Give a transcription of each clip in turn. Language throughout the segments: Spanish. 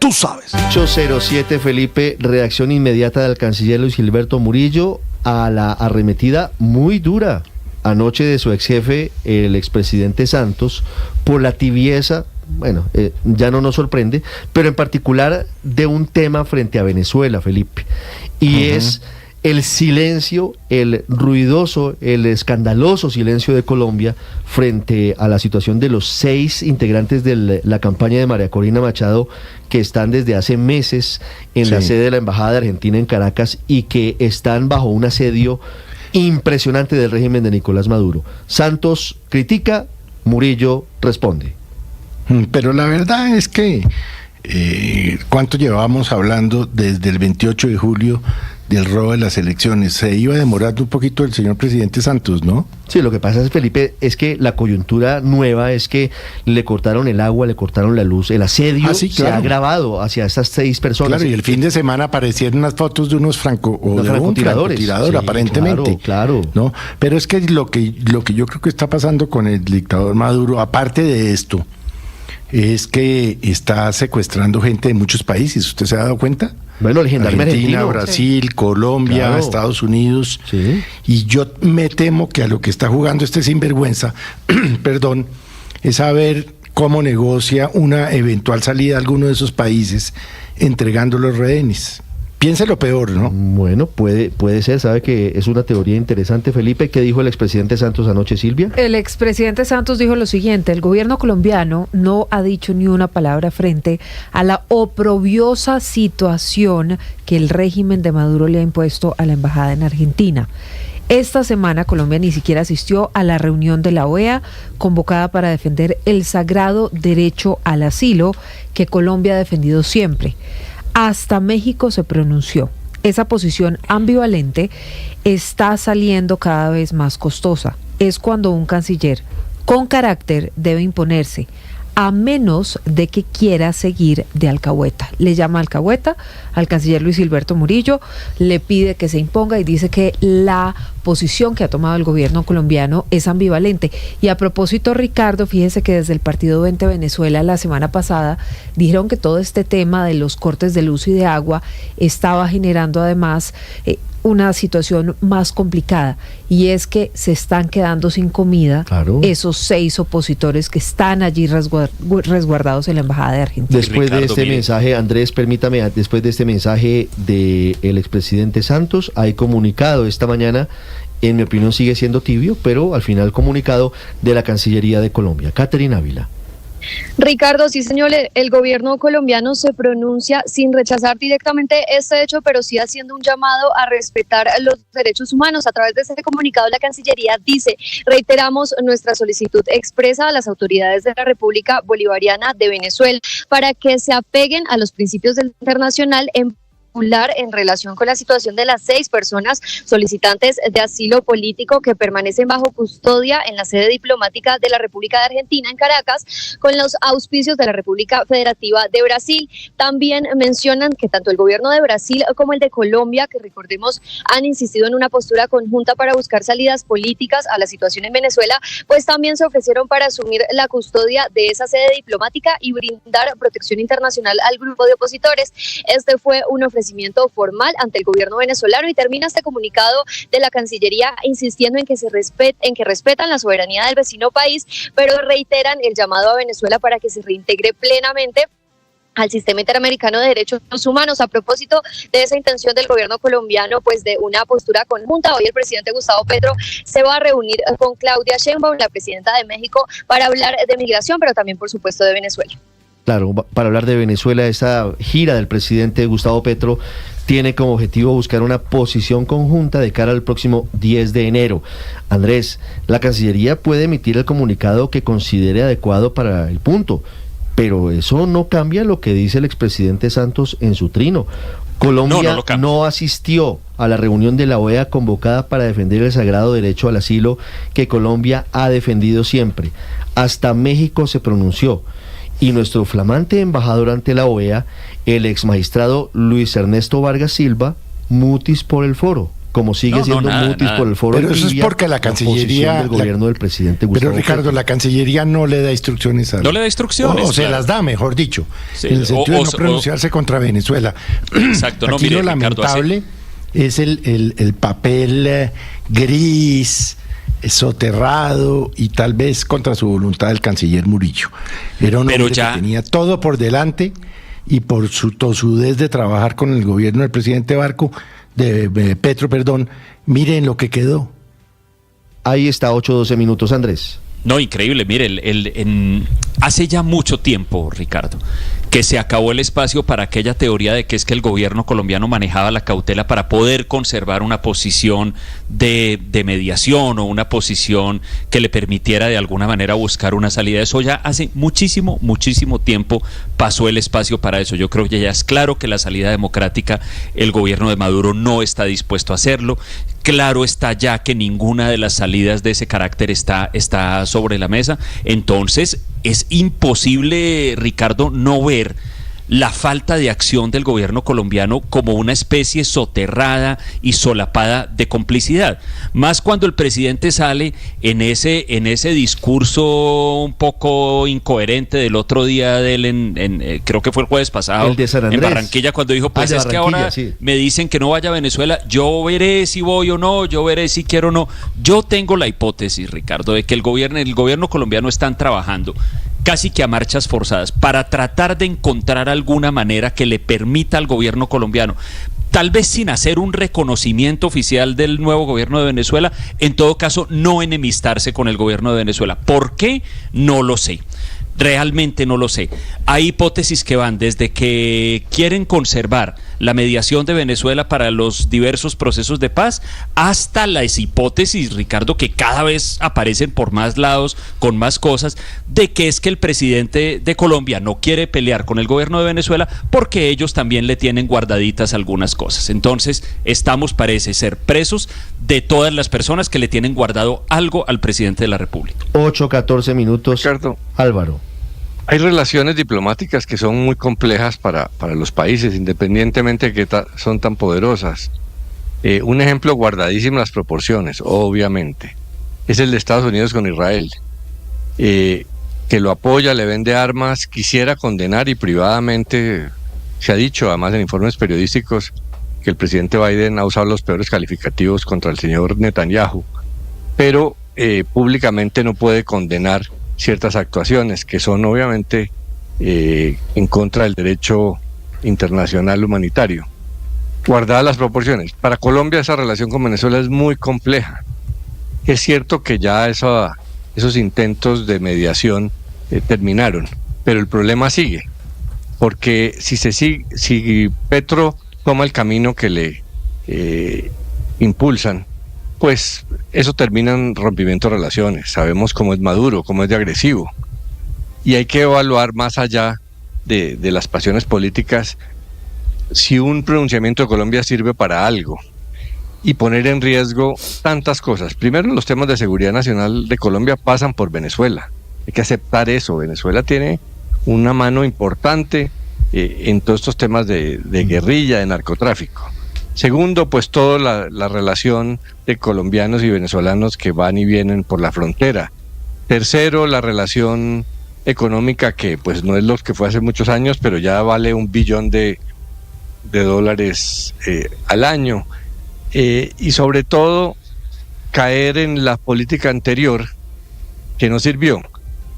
tú sabes. 807, Felipe, reacción inmediata del canciller Luis Gilberto Murillo a la arremetida muy dura anoche de su ex jefe, el expresidente Santos, por la tibieza, ya no nos sorprende, pero en particular de un tema frente a Venezuela, Felipe, y es el silencio, el ruidoso, el escandaloso silencio de Colombia frente a la situación de los 6 integrantes de la campaña de María Corina Machado, que están desde hace meses en la sede de la Embajada de Argentina en Caracas y que están bajo un asedio impresionante del régimen de Nicolás Maduro. Santos critica, Murillo responde. Pero la verdad es que ¿cuánto llevábamos hablando desde el 28 de julio del robo de las elecciones? Se iba demorando un poquito el señor presidente Santos, ¿no? Sí, lo que pasa es, Felipe, es que la coyuntura nueva es que le cortaron el agua, le cortaron la luz, el asedio se ha agravado hacia estas 6 personas. Claro, y el fin de semana aparecieron unas fotos de unos francotiradores, sí, aparentemente. Claro. ¿No? Pero es que lo que yo creo que está pasando con el dictador Maduro, aparte de esto, es que está secuestrando gente de muchos países. ¿Usted se ha dado cuenta? Bueno, el gendarme Argentina, argentino, Brasil, Colombia, Estados Unidos. Sí. Y yo me temo que a lo que está jugando este sinvergüenza, perdón, es a ver cómo negocia una eventual salida a alguno de esos países entregando los rehenes. Piense lo peor, ¿no? Bueno, puede ser, sabe que es una teoría interesante, Felipe. ¿Qué dijo el expresidente Santos anoche, Silvia? El expresidente Santos dijo lo siguiente: el gobierno colombiano no ha dicho ni una palabra frente a la oprobiosa situación que el régimen de Maduro le ha impuesto a la embajada en Argentina. Esta semana Colombia ni siquiera asistió a la reunión de la OEA convocada para defender el sagrado derecho al asilo que Colombia ha defendido siempre. Hasta México se pronunció. Esa posición ambivalente está saliendo cada vez más costosa. Es cuando un canciller con carácter debe imponerse, a menos de que quiera seguir de alcahueta. Le llama alcahueta al canciller Luis Gilberto Murillo, le pide que se imponga y dice que la posición que ha tomado el gobierno colombiano es ambivalente. Y a propósito, Ricardo, fíjese que desde el Partido 20 Venezuela la semana pasada dijeron que todo este tema de los cortes de luz y de agua estaba generando además una situación más complicada, y es que se están quedando sin comida esos 6 opositores que están allí resguardados en la Embajada de Argentina. Después de este mensaje, Andrés, permítame, después de este mensaje del expresidente Santos, hay comunicado esta mañana, en mi opinión sigue siendo tibio, pero al final comunicado de la Cancillería de Colombia. Catherine Ávila. Ricardo, sí señor, el gobierno colombiano se pronuncia sin rechazar directamente este hecho, pero sí haciendo un llamado a respetar los derechos humanos. A través de este comunicado, la Cancillería dice: reiteramos nuestra solicitud expresa a las autoridades de la República Bolivariana de Venezuela para que se apeguen a los principios del internacional en relación con la situación de las 6 personas solicitantes de asilo político que permanecen bajo custodia en la sede diplomática de la República de Argentina en Caracas, con los auspicios de la República Federativa de Brasil. También mencionan que tanto el gobierno de Brasil como el de Colombia, que recordemos han insistido en una postura conjunta para buscar salidas políticas a la situación en Venezuela, pues también se ofrecieron para asumir la custodia de esa sede diplomática y brindar protección internacional al grupo de opositores. Este fue un ofrecimiento formal ante el gobierno venezolano, y termina este comunicado de la Cancillería insistiendo en que respetan la soberanía del vecino país, pero reiteran el llamado a Venezuela para que se reintegre plenamente al sistema interamericano de derechos humanos. A propósito de esa intención del gobierno colombiano, pues de una postura conjunta, hoy el presidente Gustavo Petro se va a reunir con Claudia Sheinbaum, la presidenta de México, para hablar de migración, pero también, por supuesto, de Venezuela. Claro, para hablar de Venezuela, esta gira del presidente Gustavo Petro tiene como objetivo buscar una posición conjunta de cara al próximo 10 de enero. Andrés, la Cancillería puede emitir el comunicado que considere adecuado para el punto, pero eso no cambia lo que dice el expresidente Santos en su trino. Colombia no asistió a la reunión de la OEA convocada para defender el sagrado derecho al asilo que Colombia ha defendido siempre. Hasta México se pronunció. Y nuestro flamante embajador ante la OEA, el exmagistrado Luis Ernesto Vargas Silva, mutis por el foro. como sigue siendo mutis por el foro pero eso Tibia, es porque la Cancillería del gobierno del presidente Gustavo Pero Ricardo, Petro. la Cancillería no le da instrucciones a... No le da instrucciones, o se claro. las da, mejor dicho, Sí, en el sentido de no o- pronunciarse contra Venezuela. Exacto, no, Aquí mire, lo Ricardo, lamentable es el papel gris, soterrado y tal vez contra su voluntad del canciller Murillo. Era un Pero hombre ya- que tenía todo por delante y por su tosudez de trabajar con el gobierno del presidente Petro, miren lo que quedó. Ahí está, 8-12 minutos, Andrés. No, increíble. Mire, hace ya mucho tiempo, Ricardo, que se acabó el espacio para aquella teoría de que es que el gobierno colombiano manejaba la cautela para poder conservar una posición de mediación o una posición que le permitiera de alguna manera buscar una salida. Eso ya hace muchísimo, muchísimo tiempo pasó el espacio para eso. Yo creo que ya es claro que la salida democrática, el gobierno de Maduro no está dispuesto a hacerlo. Claro está ya que ninguna de las salidas de ese carácter está sobre la mesa. Entonces es imposible, Ricardo, no ver la falta de acción del gobierno colombiano como una especie soterrada y solapada de complicidad. Más cuando el presidente sale en ese discurso un poco incoherente del otro día de él, creo que fue el jueves pasado, El de San Andrés. en Barranquilla, cuando dijo, pues de es que Barranquilla, ahora sí. me dicen que no vaya a Venezuela, yo veré si voy o no, yo veré si quiero o no. Yo tengo la hipótesis, Ricardo, de que el gobierno colombiano están trabajando casi que a marchas forzadas para tratar de encontrar alguna manera que le permita al gobierno colombiano, tal vez sin hacer un reconocimiento oficial del nuevo gobierno de Venezuela, en todo caso no enemistarse con el gobierno de Venezuela. ¿Por qué? No lo sé. Realmente no lo sé. Hay hipótesis que van desde que quieren conservar la mediación de Venezuela para los diversos procesos de paz, hasta las hipótesis, Ricardo, que cada vez aparecen por más lados, con más cosas, de que es que el presidente de Colombia no quiere pelear con el gobierno de Venezuela porque ellos también le tienen guardaditas algunas cosas. Entonces, estamos, parece ser, presos de todas las personas que le tienen guardado algo al presidente de la República. 8-14 minutos. Ricardo, Álvaro. hay relaciones diplomáticas que son muy complejas para los países, independientemente de que son tan poderosas. Un ejemplo guardadísimo las proporciones, obviamente, es el de Estados Unidos con Israel, que lo apoya, le vende armas, quisiera condenar y privadamente se ha dicho, además en informes periodísticos, que el presidente Biden ha usado los peores calificativos contra el señor Netanyahu, pero públicamente no puede condenar ciertas actuaciones que son obviamente en contra del derecho internacional humanitario. Guardadas las proporciones, para Colombia esa relación con Venezuela es muy compleja. Es cierto que ya esos intentos de mediación terminaron, pero el problema sigue, porque si Petro toma el camino que le impulsan, pues eso termina en rompimiento de relaciones. Sabemos cómo es Maduro, cómo es de agresivo. Y hay que evaluar más allá de las pasiones políticas si un pronunciamiento de Colombia sirve para algo y poner en riesgo tantas cosas. Primero, los temas de seguridad nacional de Colombia pasan por Venezuela. Hay que aceptar eso. Venezuela tiene una mano importante en todos estos temas de guerrilla, de narcotráfico. Segundo, pues toda la relación de colombianos y venezolanos que van y vienen por la frontera. Tercero, la relación económica que pues no es lo que fue hace muchos años, pero ya vale $1 billón de dólares al año. Y sobre todo, caer en la política anterior que no sirvió.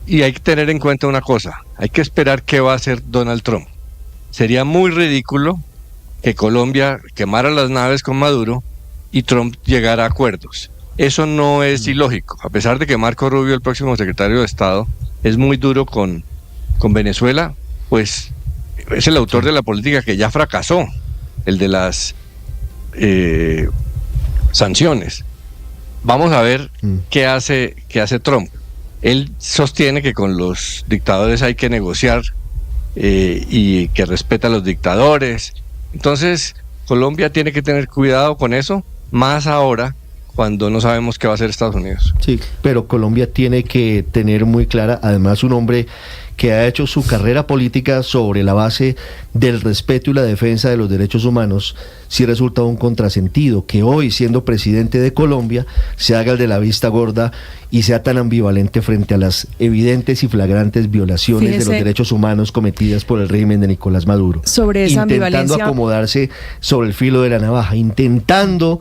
Y hay que tener en cuenta una cosa, hay que esperar qué va a hacer Donald Trump. Sería muy ridículo que Colombia quemara las naves con Maduro y Trump llegara a acuerdos. Eso no es ilógico, a pesar de que Marco Rubio, el próximo secretario de Estado, es muy duro con Venezuela, pues es el autor de la política que ya fracasó, el de las sanciones. Vamos a ver qué hace Trump. Él sostiene que con los dictadores hay que negociar y que respeta a los dictadores. Entonces, Colombia tiene que tener cuidado con eso, más ahora cuando no sabemos qué va a hacer Estados Unidos. Sí, pero Colombia tiene que tener muy clara, además un hombre que ha hecho su carrera política sobre la base del respeto y la defensa de los derechos humanos, sí resulta un contrasentido que hoy, siendo presidente de Colombia, se haga el de la vista gorda y sea tan ambivalente frente a las evidentes y flagrantes violaciones de los derechos humanos cometidas por el régimen de Nicolás Maduro. Sobre esa intentando ambivalencia, acomodarse sobre el filo de la navaja, intentando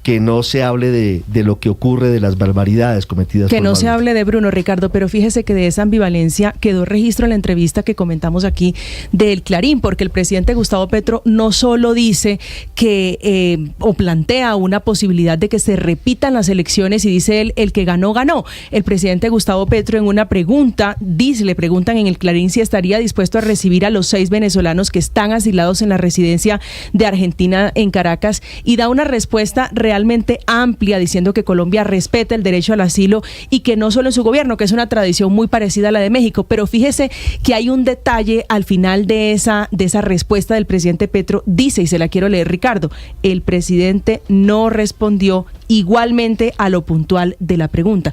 que no se hable de lo que ocurre, de las barbaridades cometidas que por no Maduro. se hable de Bruno, Ricardo, pero fíjese que de esa ambivalencia quedó registro en la entrevista que comentamos aquí del Clarín, porque el presidente Gustavo Petro no solo dice que o plantea una posibilidad de que se repitan las elecciones y dice él, el que ganó, ganó. El presidente Gustavo Petro en una pregunta, le preguntan en el Clarín si estaría dispuesto a recibir a los 6 venezolanos que están asilados en la residencia de Argentina en Caracas, y da una respuesta realmente amplia diciendo que Colombia respeta el derecho al asilo y que no solo en su gobierno, que es una tradición muy parecida a la de México. Pero fíjese que hay un detalle al final de esa respuesta del presidente Petro. Dice, y se la quiero leer, Ricardo, el presidente no respondió igualmente a lo puntual de la pregunta.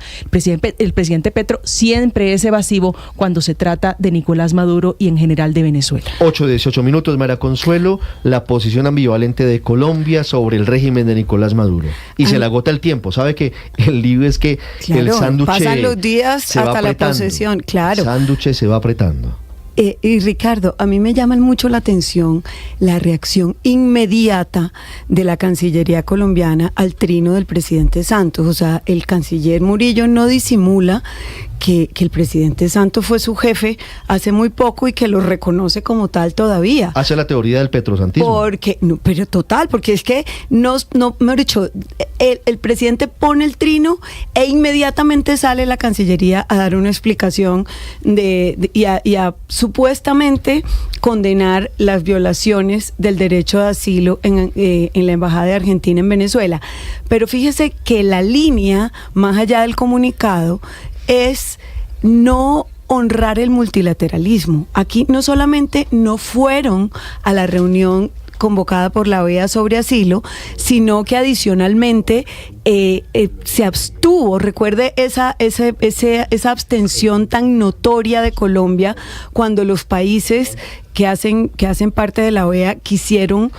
El presidente Petro siempre es evasivo cuando se trata de Nicolás Maduro y en general de Venezuela. 8:18 minutos, María Consuelo, la posición ambivalente de Colombia sobre el régimen de Nicolás Maduro. Y se le agota el tiempo. ¿Sabe que el lío es que el sándwich pasan los días se va hasta la apretando? posesión, claro. El sándwich se va apretando. Y Ricardo, a mí me llama mucho la atención la reacción inmediata de la Cancillería colombiana al trino del presidente Santos. O sea, el canciller Murillo no disimula que el presidente Santos fue su jefe hace muy poco y que lo reconoce como tal todavía. Hace la teoría del petrosantismo. Porque, no, pero total, porque es que mejor dicho, el presidente pone el trino e inmediatamente sale la Cancillería a dar una explicación y a supuestamente condenar las violaciones del derecho de asilo en la Embajada de Argentina en Venezuela. Pero fíjese que la línea, más allá del comunicado, es no honrar el multilateralismo. Aquí no solamente no fueron a la reunión convocada por la OEA sobre asilo, sino que adicionalmente se abstuvo. Recuerde esa abstención tan notoria de Colombia cuando los países que hacen parte de la OEA quisieron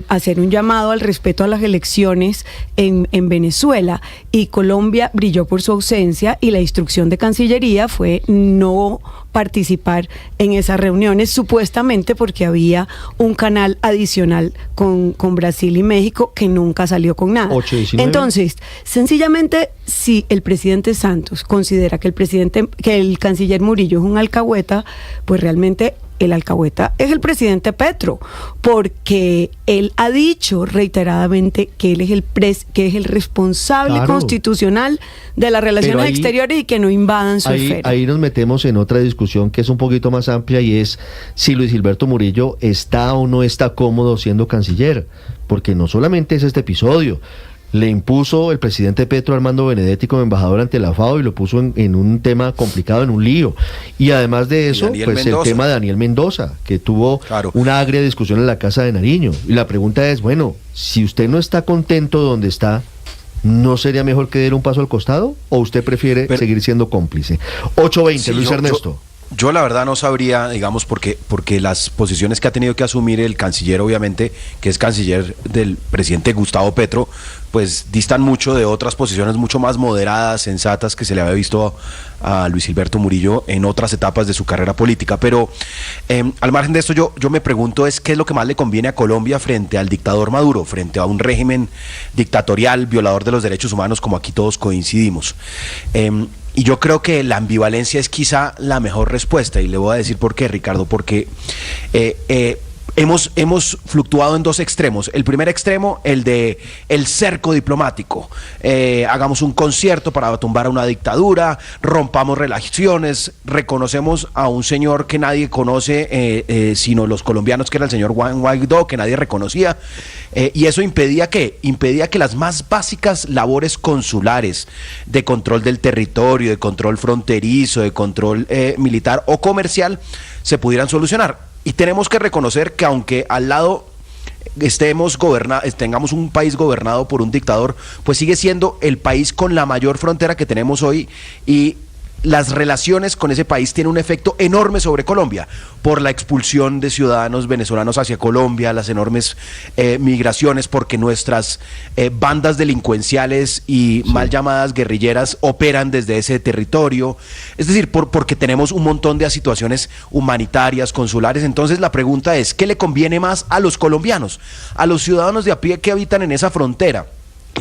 hacer un llamado al respeto a las elecciones en Venezuela, y Colombia brilló por su ausencia, y la instrucción de Cancillería fue no participar en esas reuniones, supuestamente porque había un canal adicional con Brasil y México que nunca salió con nada. 8:19. Entonces, sencillamente, si el presidente Santos considera que el canciller Murillo es un alcahueta, pues realmente el alcahueta es el presidente Petro, porque él ha dicho reiteradamente que él es el responsable constitucional de las relaciones exteriores y que no invadan su esfera. Ahí nos metemos en otra discusión que es un poquito más amplia, y es si Luis Gilberto Murillo está o no está cómodo siendo canciller, porque no solamente es este episodio. Le impuso el presidente Petro a Armando Benedetti como embajador ante la FAO y lo puso en un tema complicado, en un lío. Y además de eso, pues el tema de Daniel Mendoza, que tuvo una agria discusión en la Casa de Nariño. Y la pregunta es, bueno, si usted no está contento donde está, ¿no sería mejor que diera un paso al costado? ¿O usted prefiere seguir siendo cómplice? 8:20, sí, Luis Ernesto. Yo la verdad no sabría, digamos, porque las posiciones que ha tenido que asumir el canciller, obviamente, que es canciller del presidente Gustavo Petro, pues distan mucho de otras posiciones mucho más moderadas, sensatas, que se le había visto a Luis Gilberto Murillo en otras etapas de su carrera política. Pero al margen de esto, yo me pregunto es qué es lo que más le conviene a Colombia frente al dictador Maduro, frente a un régimen dictatorial, violador de los derechos humanos, como aquí todos coincidimos. Y yo creo que la ambivalencia es quizá la mejor respuesta, y le voy a decir por qué, Ricardo, porque hemos fluctuado en dos extremos. El primer extremo, el de el cerco diplomático. Hagamos un concierto para tumbar a una dictadura, rompamos relaciones, reconocemos a un señor que nadie conoce, sino los colombianos, que era el señor Juan Guaidó, que nadie reconocía. Y eso impedía que las más básicas labores consulares de control del territorio, de control fronterizo, de control militar o comercial se pudieran solucionar. Y tenemos que reconocer que aunque al lado tengamos un país gobernado por un dictador, pues sigue siendo el país con la mayor frontera que tenemos hoy, y las relaciones con ese país tienen un efecto enorme sobre Colombia, por la expulsión de ciudadanos venezolanos hacia Colombia, las enormes migraciones, porque nuestras bandas delincuenciales y mal llamadas guerrilleras operan desde ese territorio, es decir, porque tenemos un montón de situaciones humanitarias, consulares. Entonces la pregunta es, ¿qué le conviene más a los colombianos, a los ciudadanos de a pie que habitan en esa frontera?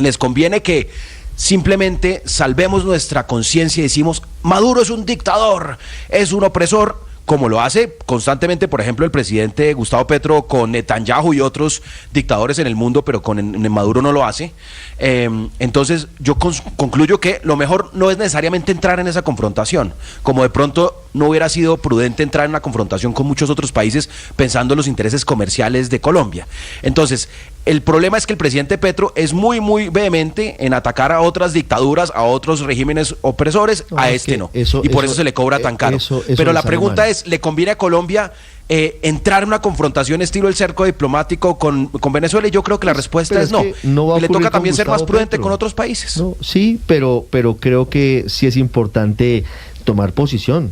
¿Les conviene que simplemente salvemos nuestra conciencia y decimos, Maduro es un dictador, es un opresor, como lo hace constantemente, por ejemplo, el presidente Gustavo Petro con Netanyahu y otros dictadores en el mundo, pero con Maduro no lo hace? Entonces yo concluyo que lo mejor no es necesariamente entrar en esa confrontación, como de pronto no hubiera sido prudente entrar en una confrontación con muchos otros países pensando en los intereses comerciales de Colombia. Entonces, el problema es que el presidente Petro es muy, muy vehemente en atacar a otras dictaduras, a otros regímenes opresores, a este no. Y por eso se le cobra tan caro. Pero la pregunta es, ¿le conviene a Colombia entrar en una confrontación estilo el cerco diplomático con Venezuela? Y yo creo que la respuesta es no. Y le toca también ser más prudente con otros países. No, sí, pero creo que sí es importante tomar posición.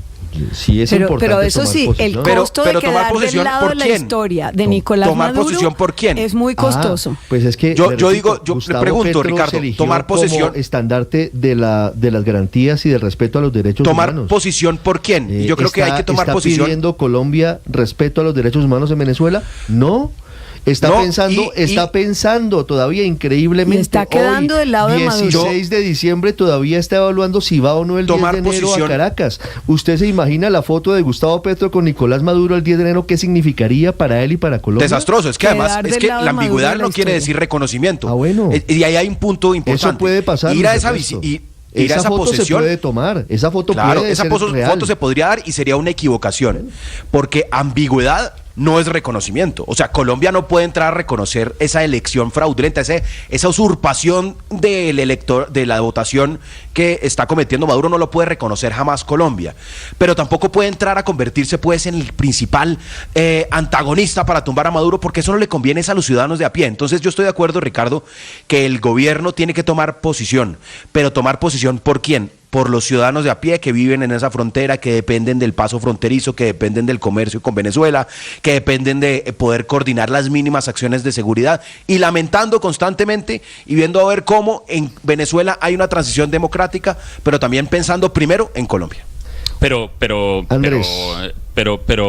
Sí es importante pero eso tomar sí, posición. el costo pero de quedar del lado de la quién? historia de Nicolás ¿Tomar Maduro posición por quién? es muy costoso. Pues es que yo le Gustavo pregunto, Petro Ricardo, se tomar posesión, como estandarte de las garantías y del respeto a los derechos humanos. ¿Tomar posición por quién? Y yo creo que hay que tomar posición. ¿Está pidiendo Colombia respeto a los derechos humanos en Venezuela? No. Está pensando todavía increíblemente. Y está quedando del lado de Maduro. 16 de diciembre todavía está evaluando si va o no el 10 de enero a Caracas. ¿Usted se imagina la foto de Gustavo Petro con Nicolás Maduro el 10 de enero? ¿Qué significaría para él y para Colombia? Desastroso. Es que además la ambigüedad no quiere decir reconocimiento. Bueno. Y ahí hay un punto importante. Eso puede pasar. Ir a esa foto posesión, se puede tomar, esa foto claro, puede ser real. foto se podría dar y sería una equivocación, porque ambigüedad no es reconocimiento. O sea, Colombia no puede entrar a reconocer esa elección fraudulenta, esa usurpación del elector, de la votación que está cometiendo Maduro, no lo puede reconocer jamás Colombia. Pero tampoco puede entrar a convertirse pues en el principal antagonista para tumbar a Maduro, porque eso no le conviene a los ciudadanos de a pie. Entonces yo estoy de acuerdo, Ricardo, que el gobierno tiene que tomar posición, pero tomar posición ¿por quién? Por los ciudadanos de a pie que viven en esa frontera, que dependen del paso fronterizo, que dependen del comercio con Venezuela, que dependen de poder coordinar las mínimas acciones de seguridad, y lamentando constantemente y viendo a ver cómo en Venezuela hay una transición democrática, pero también pensando primero en Colombia. Pero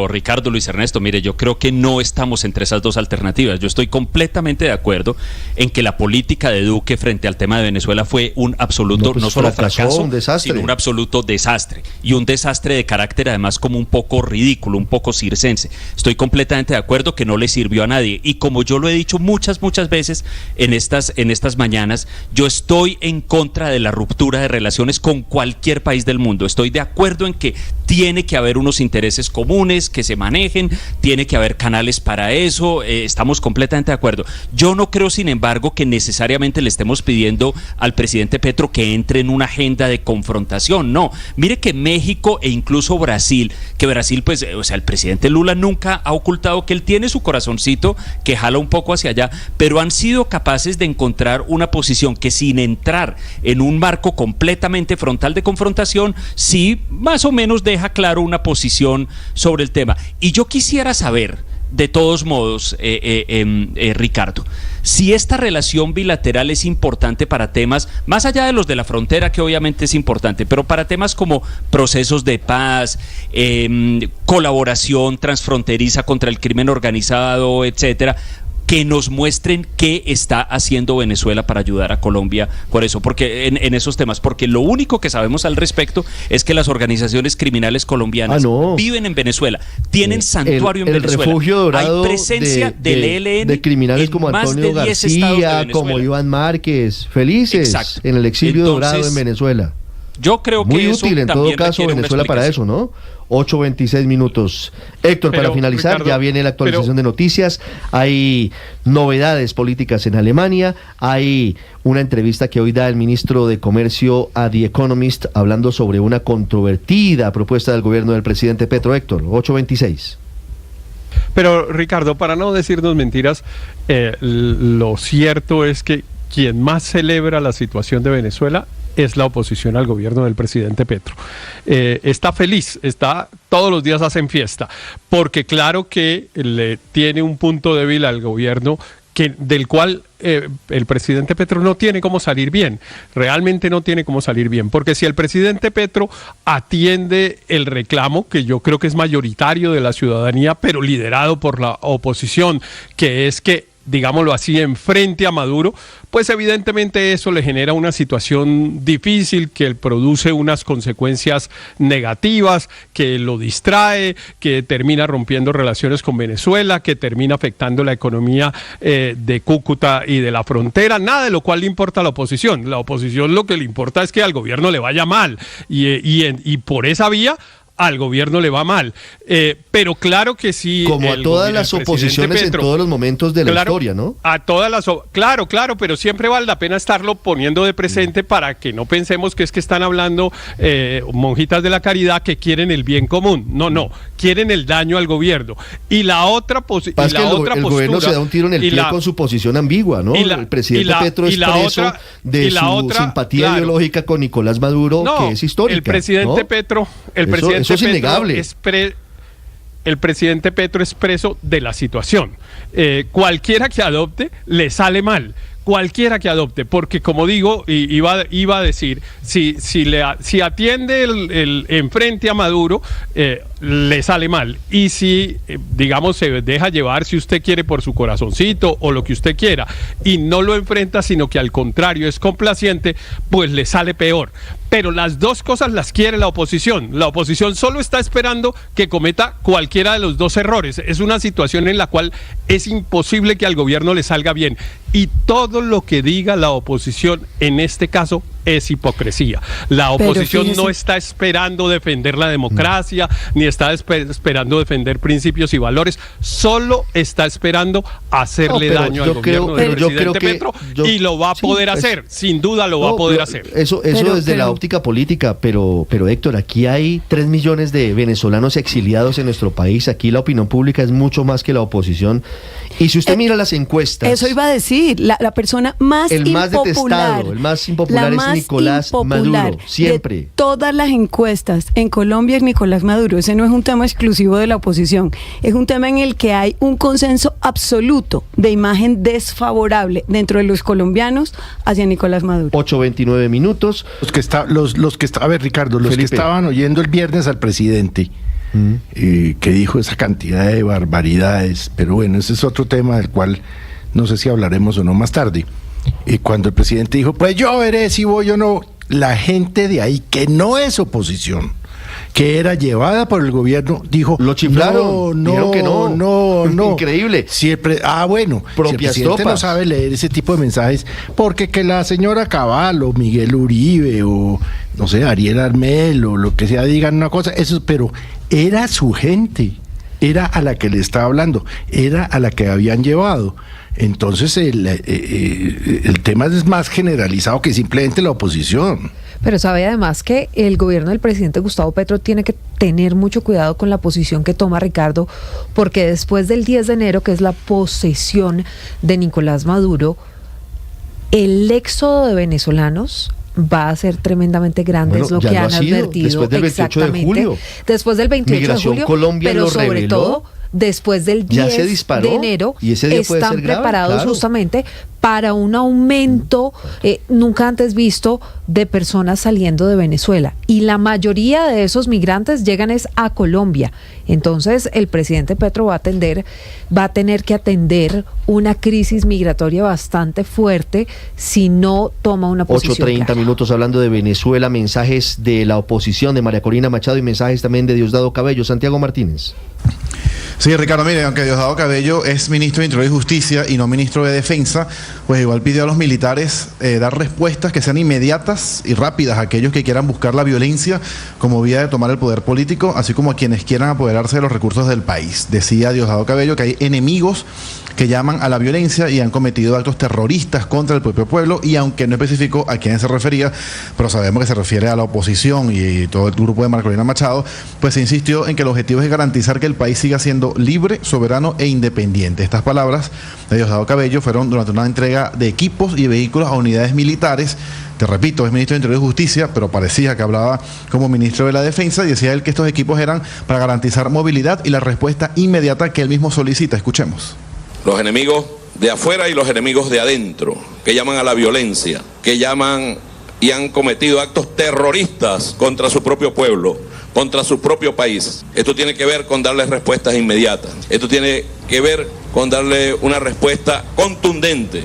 Ricardo, Luis Ernesto, mire, yo creo que no estamos entre esas dos alternativas. Yo estoy completamente de acuerdo en que la política de Duque frente al tema de Venezuela fue un absoluto, no solo fracaso, sino un absoluto desastre. Y un desastre de carácter además como un poco ridículo, un poco circense. Estoy completamente de acuerdo que no le sirvió a nadie. Y como yo lo he dicho muchas veces en estas mañanas, yo estoy en contra de la ruptura de relaciones con cualquier país del mundo. Estoy de acuerdo en que tiene que haber unos intereses comunes que se manejen, tiene que haber canales para eso, estamos completamente de acuerdo. Yo no creo, sin embargo, que necesariamente le estemos pidiendo al presidente Petro que entre en una agenda de confrontación, no. Mire que México e incluso Brasil, pues, o sea, el presidente Lula nunca ha ocultado que él tiene su corazoncito que jala un poco hacia allá, pero han sido capaces de encontrar una posición que sin entrar en un marco completamente frontal de confrontación, sí, más o menos deja claro una posición sobre el tema. Y yo quisiera saber, de todos modos, Ricardo, si esta relación bilateral es importante para temas, más allá de los de la frontera, que obviamente es importante, pero para temas como procesos de paz, colaboración transfronteriza contra el crimen organizado, etcétera, que nos muestren qué está haciendo Venezuela para ayudar a Colombia por eso, porque en esos temas, porque lo único que sabemos al respecto es que las organizaciones criminales colombianas viven en Venezuela, tienen santuario en Venezuela, el refugio dorado, hay presencia del ELN, de criminales como Antonio García, como Iván Márquez, felices en el exilio dorado en Venezuela. Yo creo que muy eso útil en todo caso Venezuela para eso, ¿no? 8:26 minutos. Héctor, para finalizar, Ricardo, ya viene la actualización de noticias. Hay novedades políticas en Alemania. Hay una entrevista que hoy da el ministro de Comercio a The Economist hablando sobre una controvertida propuesta del gobierno del presidente Petro. Héctor, 8:26. Pero Ricardo, para no decirnos mentiras, lo cierto es que quien más celebra la situación de Venezuela es la oposición al gobierno del presidente Petro. Está feliz, todos los días hacen fiesta, porque claro que le tiene un punto débil al gobierno del cual el presidente Petro no tiene cómo salir bien, realmente no tiene cómo salir bien, porque si el presidente Petro atiende el reclamo, que yo creo que es mayoritario de la ciudadanía, pero liderado por la oposición, que es que, digámoslo así, enfrente a Maduro, pues evidentemente eso le genera una situación difícil que produce unas consecuencias negativas, que lo distrae, que termina rompiendo relaciones con Venezuela, que termina afectando la economía de Cúcuta y de la frontera, nada de lo cual le importa a la oposición. La oposición lo que le importa es que al gobierno le vaya mal y por esa vía al gobierno le va mal, pero claro que sí. Como a todas las oposiciones Petro, en todos los momentos de la historia, ¿no? A todas las, claro, pero siempre vale la pena estarlo poniendo de presente para que no pensemos que es que están hablando monjitas de la caridad que quieren el bien común. No, quieren el daño al gobierno. Y la otra postura, el gobierno se da un tiro en el pie con su posición ambigua, ¿no? El presidente Petro es preso de su simpatía ideológica con Nicolás Maduro, que es histórica. El presidente Petro, eso es innegable. El presidente Petro es preso de la situación. Cualquiera que adopte le sale mal. Cualquiera que adopte, porque como digo, iba a decir, si atiende el enfrente a Maduro, le sale mal. Y si, digamos, se deja llevar, si usted quiere, por su corazoncito o lo que usted quiera, y no lo enfrenta, sino que al contrario es complaciente, pues le sale peor. Pero las dos cosas las quiere la oposición. La oposición solo está esperando que cometa cualquiera de los dos errores. Es una situación en la cual es imposible que al gobierno le salga bien. Y todo lo que diga la oposición en este caso es hipocresía. La oposición no está esperando defender la democracia, ni está esperando defender principios y valores, solo está esperando hacerle daño al gobierno del presidente Petro, y lo va a poder hacer, sin duda lo va a poder hacer. Eso desde la óptica política, pero Héctor, aquí hay 3 millones de venezolanos exiliados en nuestro país, aquí la opinión pública es mucho más que la oposición, y si usted mira las encuestas... Eso iba a decir, la persona más impopular, detestado, el más impopular es Nicolás Maduro, siempre. De todas las encuestas en Colombia es Nicolás Maduro. Ese no es un tema exclusivo de la oposición, es un tema en el que hay un consenso absoluto de imagen desfavorable dentro de los colombianos hacia Nicolás Maduro. 8:29 minutos. A ver, Ricardo, los Felipe, que estaban oyendo el viernes al presidente, que dijo esa cantidad de barbaridades, pero bueno, ese es otro tema del cual no sé si hablaremos o no más tarde. Cuando el presidente dijo, pues yo veré si voy o no, la gente de ahí, que no es oposición, que era llevada por el gobierno, dijo, lo chiflaron, dijeron que no. Increíble. Bueno, si el presidente no sabe leer ese tipo de mensajes, porque que la señora Cabal o Miguel Uribe o no sé, Ariel Armel o lo que sea digan una cosa, eso, pero era su gente, era a la que le estaba hablando, era a la que habían llevado. Entonces el tema es más generalizado que simplemente la oposición. Pero sabe además que el gobierno del presidente Gustavo Petro tiene que tener mucho cuidado con la posición que toma, Ricardo, porque después del 10 de enero, que es la posesión de Nicolás Maduro, el éxodo de venezolanos va a ser tremendamente grande, es lo que han advertido. Después del 28 de julio. Después del 28 Migración de julio, Colombia pero sobre reveló, todo después del 10 de enero, y ese día están preparados grave, justamente para un aumento nunca antes visto de personas saliendo de Venezuela. Y la mayoría de esos migrantes llegan a Colombia. Entonces el presidente Petro va a tener que atender una crisis migratoria bastante fuerte si no toma una posición 8:30 clara. minutos hablando de Venezuela, mensajes de la oposición de María Corina Machado y mensajes también de Diosdado Cabello. Santiago Martínez. Sí, Ricardo, mire, aunque Diosdado Cabello es ministro de Interior y Justicia y no ministro de Defensa, pues igual pidió a los militares dar respuestas que sean inmediatas y rápidas a aquellos que quieran buscar la violencia como vía de tomar el poder político, así como a quienes quieran apoderarse de los recursos del país. Decía Diosdado Cabello que hay enemigos que llaman a la violencia y han cometido actos terroristas contra el propio pueblo, y aunque no especificó a quién se refería, pero sabemos que se refiere a la oposición y todo el grupo de María Corina Machado, pues se insistió en que el objetivo es garantizar que el país siga siendo libre, soberano e independiente. Estas palabras de Diosdado Cabello fueron durante una entrega de equipos y vehículos a unidades militares. Te repito, es ministro de Interior y Justicia, pero parecía que hablaba como ministro de la Defensa y decía él que estos equipos eran para garantizar movilidad y la respuesta inmediata que él mismo solicita. Escuchemos. Los enemigos de afuera y los enemigos de adentro, que llaman a la violencia, que llaman y han cometido actos terroristas contra su propio pueblo, contra su propio país. Esto tiene que ver con darles respuestas inmediatas. Esto tiene que ver con darle una respuesta contundente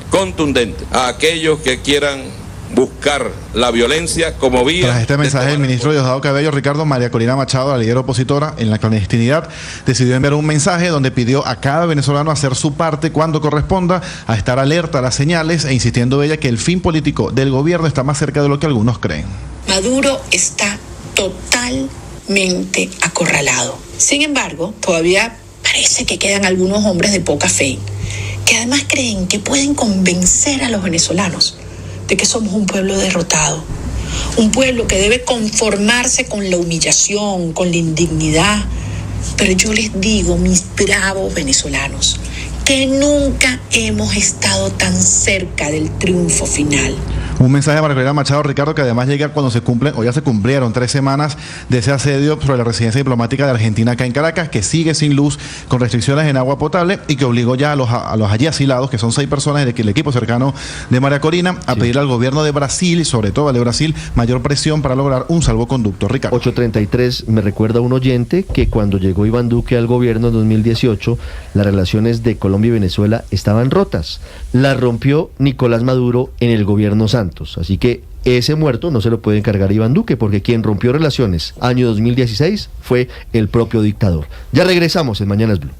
a aquellos que quieran buscar la violencia como vía. Tras este mensaje del ministro Diosdado Cabello, Ricardo, María Corina Machado, la líder opositora en la clandestinidad, decidió enviar un mensaje donde pidió a cada venezolano hacer su parte cuando corresponda, a estar alerta a las señales e insistiendo ella que el fin político del gobierno está más cerca de lo que algunos creen. Maduro está totalmente acorralado. Sin embargo, todavía parece que quedan algunos hombres de poca fe, que además creen que pueden convencer a los venezolanos de que somos un pueblo derrotado, un pueblo que debe conformarse con la humillación, con la indignidad. Pero yo les digo, mis bravos venezolanos, que nunca hemos estado tan cerca del triunfo final. Un mensaje de María Corina Machado, Ricardo, que además llega cuando se cumplen, o ya se cumplieron 3 semanas de ese asedio sobre la residencia diplomática de Argentina acá en Caracas, que sigue sin luz, con restricciones en agua potable y que obligó ya a los allí asilados, que son 6 personas del equipo cercano de María Corina, a pedir al gobierno de Brasil, y sobre todo al de Brasil, mayor presión para lograr un salvoconducto. Ricardo. 8:33, me recuerda un oyente que cuando llegó Iván Duque al gobierno en 2018, las relaciones de Colombia y Venezuela estaban rotas. Las rompió Nicolás Maduro en el gobierno Santos. Así que ese muerto no se lo puede encargar a Iván Duque, porque quien rompió relaciones año 2016 fue el propio dictador. Ya regresamos en Mañanas Blue.